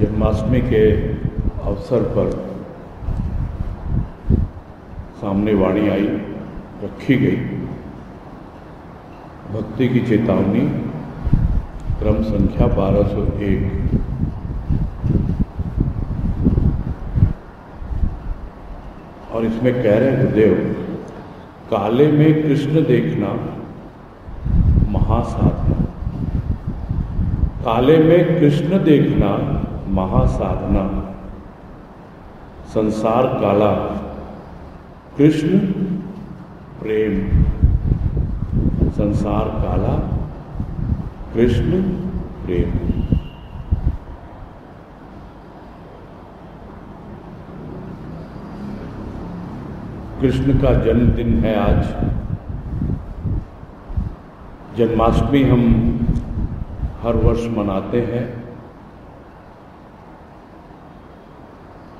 जन्माष्टमी के अवसर पर सामने वाणी आई, रखी गई। भक्ति की चेतावनी, क्रम संख्या 1201। और इसमें कह रहे हैं गुरुदेव, काले में कृष्ण देखना महासाधना। काले में कृष्ण देखना महासाधना। संसार काला, कृष्ण प्रेम। संसार काला, कृष्ण प्रेम। कृष्ण का जन्मदिन है आज। जन्माष्टमी हम हर वर्ष मनाते हैं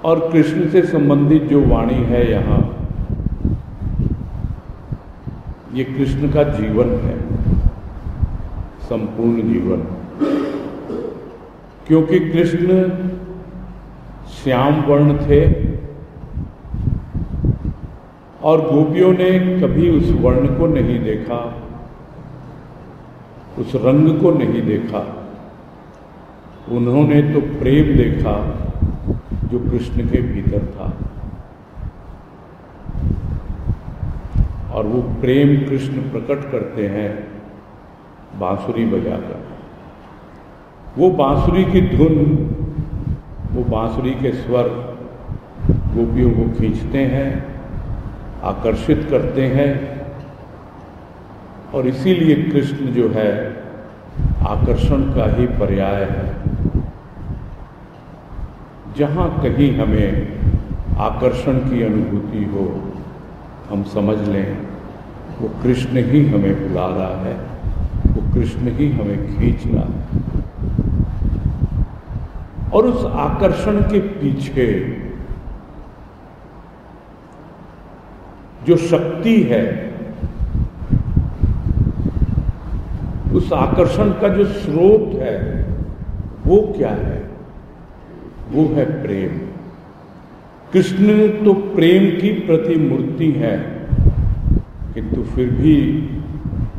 और कृष्ण से संबंधित जो वाणी है यहाँ, ये कृष्ण का जीवन है, संपूर्ण जीवन। क्योंकि कृष्ण श्याम वर्ण थे और गोपियों ने कभी उस वर्ण को नहीं देखा, उस रंग को नहीं देखा। उन्होंने तो प्रेम देखा जो कृष्ण के भीतर था, और वो प्रेम कृष्ण प्रकट करते हैं बांसुरी बजाकर। वो बांसुरी की धुन, वो बांसुरी के स्वर गोपियों को खींचते हैं, आकर्षित करते हैं। और इसीलिए कृष्ण जो है आकर्षण का ही पर्याय है। जहाँ कहीं हमें आकर्षण की अनुभूति हो, हम समझ लें वो कृष्ण ही हमें बुला रहा है, वो कृष्ण ही हमें खींच रहा है। और उस आकर्षण के पीछे जो शक्ति है, उस आकर्षण का जो स्रोत है, वो क्या है? वो है प्रेम। कृष्ण तो प्रेम की प्रतिमूर्ति है, किंतु फिर भी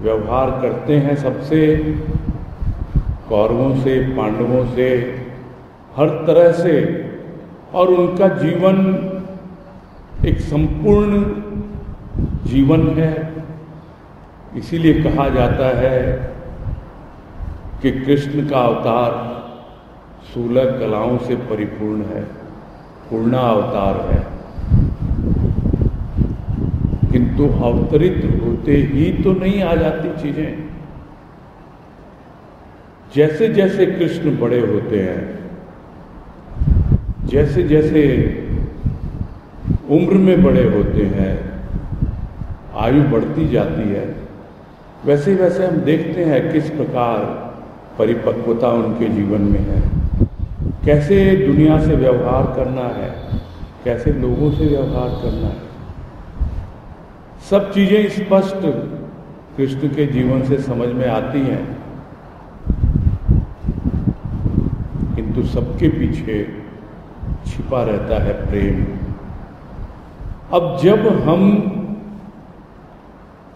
व्यवहार करते हैं सबसे, कौरवों से, पांडवों से, हर तरह से। और उनका जीवन एक संपूर्ण जीवन है। इसीलिए कहा जाता है कि कृष्ण का अवतार 16 कलाओं से परिपूर्ण है, पूर्णा अवतार है। किंतु अवतरित होते ही तो नहीं आ जाती चीजें। जैसे जैसे कृष्ण बड़े होते हैं, जैसे जैसे उम्र में बड़े होते हैं, आयु बढ़ती जाती है, वैसे वैसे हम देखते हैं किस प्रकार परिपक्वता उनके जीवन में है, कैसे दुनिया से व्यवहार करना है, कैसे लोगों से व्यवहार करना है। सब चीजें स्पष्ट कृष्ण के जीवन से समझ में आती हैं, किंतु सबके पीछे छिपा रहता है प्रेम। अब जब हम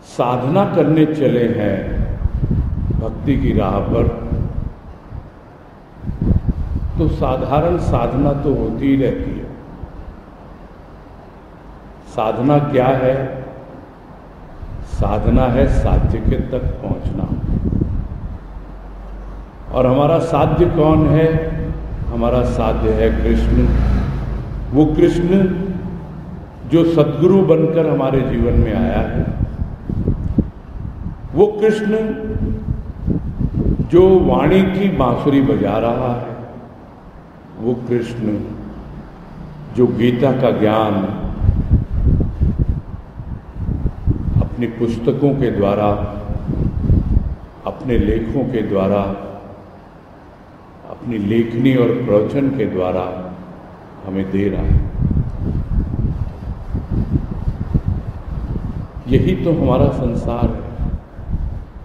साधना करने चले हैं भक्ति की राह पर, तो साधारण साधना तो होती ही रहती है। साधना क्या है? साधना है साध्य के तक पहुंचना। और हमारा साध्य कौन है? हमारा साध्य है कृष्ण। वो कृष्ण जो सद्गुरु बनकर हमारे जीवन में आया है, वो कृष्ण जो वाणी की बांसुरी बजा रहा है, वो कृष्ण जो गीता का ज्ञान अपनी पुस्तकों के द्वारा, अपने लेखों के द्वारा, अपनी लेखनी और प्रवचन के द्वारा हमें दे रहा है। यही तो हमारा संसार है,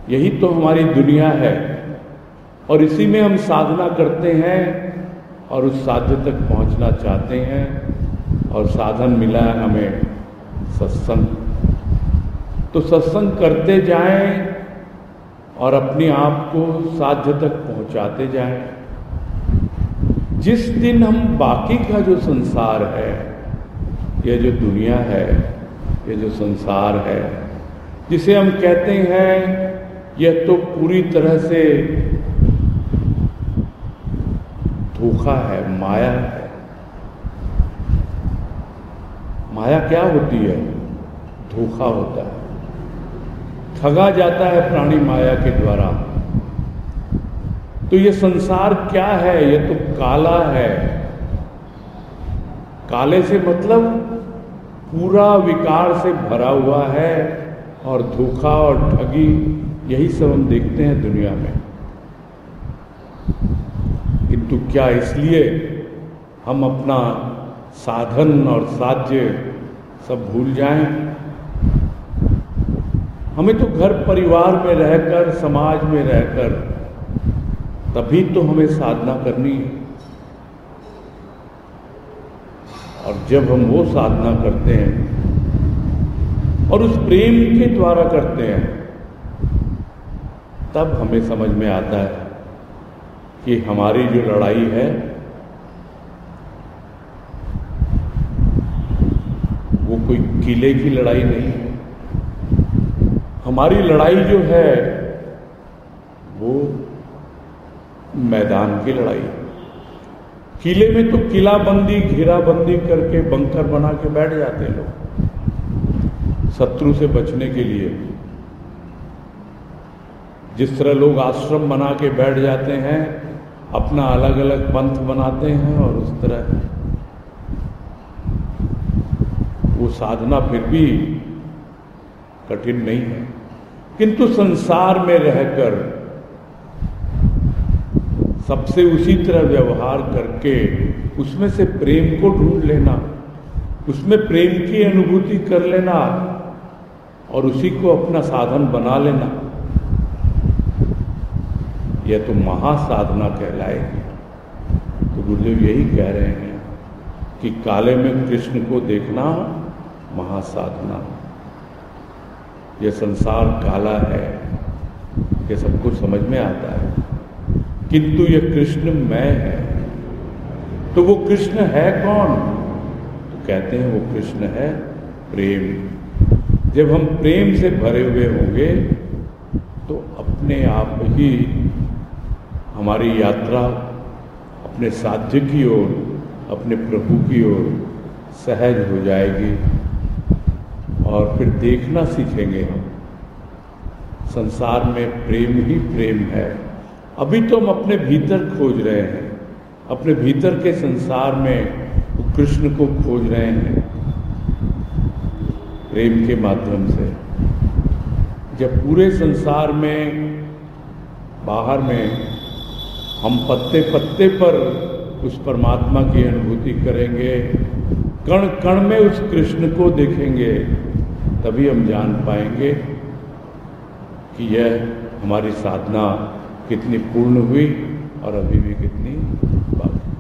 यही तो हमारी दुनिया है। और इसी में हम साधना करते हैं और उस साध्य तक पहुंचना चाहते हैं, और साधन मिला है हमें सत्संग। तो सत्संग करते जाएं और अपने आप को साध्य तक पहुंचाते जाएं। जिस दिन हम बाकी का जो संसार है, ये जो दुनिया है, ये जो संसार है, जिसे हम कहते हैं यह तो पूरी तरह से धोखा है, माया है। माया क्या होती है? धोखा होता है, ठगा जाता है प्राणी माया के द्वारा। तो ये संसार क्या है? ये तो काला है। काले से मतलब पूरा विकार से भरा हुआ है, और धोखा और ठगी यही सब हम देखते हैं दुनिया में। किंतु क्या इसलिए हम अपना साधन और साध्य सब भूल जाएं? हमें तो घर परिवार में रहकर, समाज में रहकर, तभी तो हमें साधना करनी है। और जब हम वो साधना करते हैं और उस प्रेम के द्वारा करते हैं, तब हमें समझ में आता है कि हमारी जो लड़ाई है वो कोई किले की लड़ाई नहीं है। हमारी लड़ाई जो है वो मैदान की लड़ाई है। किले में तो किलाबंदी, घेराबंदी करके बंकर बना के बैठ जाते हैं लोग शत्रु से बचने के लिए। जिस तरह लोग आश्रम बना के बैठ जाते हैं, अपना अलग अलग पंथ बनाते हैं, और उस तरह वो साधना फिर भी कठिन नहीं है। किंतु संसार में रहकर सबसे उसी तरह व्यवहार करके उसमें से प्रेम को ढूंढ लेना, उसमें प्रेम की अनुभूति कर लेना और उसी को अपना साधन बना लेना, यह तो महासाधना कहलाएगी। तो गुरुदेव यही कह रहे हैं कि काले में कृष्ण को देखना महासाधना। यह संसार काला है, यह सबको समझ में आता है, किंतु यह कृष्ण मैं है। तो वो कृष्ण है कौन? तो कहते हैं वो कृष्ण है प्रेम। जब हम प्रेम से भरे हुए होंगे तो अपने आप ही हमारी यात्रा अपने साध्य की ओर, अपने प्रभु की ओर सहज हो जाएगी, और फिर देखना सीखेंगे हम संसार में प्रेम ही प्रेम है। अभी तो हम अपने भीतर खोज रहे हैं, अपने भीतर के संसार में वो कृष्ण को खोज रहे हैं प्रेम के माध्यम से। जब पूरे संसार में, बाहर में हम पत्ते पत्ते पर उस परमात्मा की अनुभूति करेंगे, कण कण में उस कृष्ण को देखेंगे, तभी हम जान पाएंगे कि यह हमारी साधना कितनी पूर्ण हुई और अभी भी कितनी बाकी।